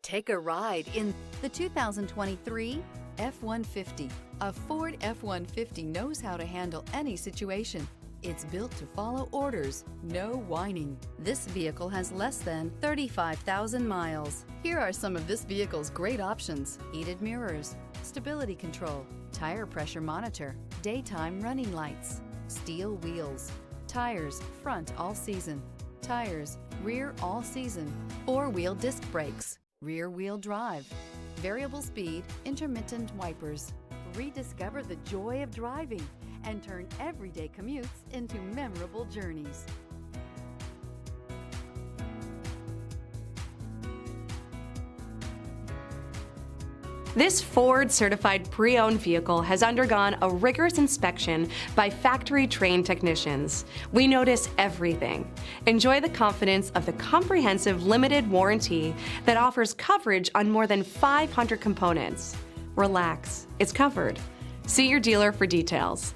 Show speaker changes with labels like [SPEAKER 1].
[SPEAKER 1] Take a ride in the 2023 F-150. A Ford F-150 knows how to handle any situation. It's built to follow orders, no whining. This vehicle has less than 35,000 miles. Here are some of this vehicle's great options: heated mirrors, stability control, tire pressure monitor, daytime running lights, steel wheels, tires front all season, tires rear all season, four-wheel disc brakes, rear-wheel drive, variable speed, intermittent wipers. Rediscover the joy of driving and turn everyday commutes into memorable journeys.
[SPEAKER 2] This Ford certified pre-owned vehicle has undergone a rigorous inspection by factory-trained technicians. We notice everything. Enjoy the confidence of the comprehensive limited warranty that offers coverage on more than 500 components. Relax, it's covered. See your dealer for details.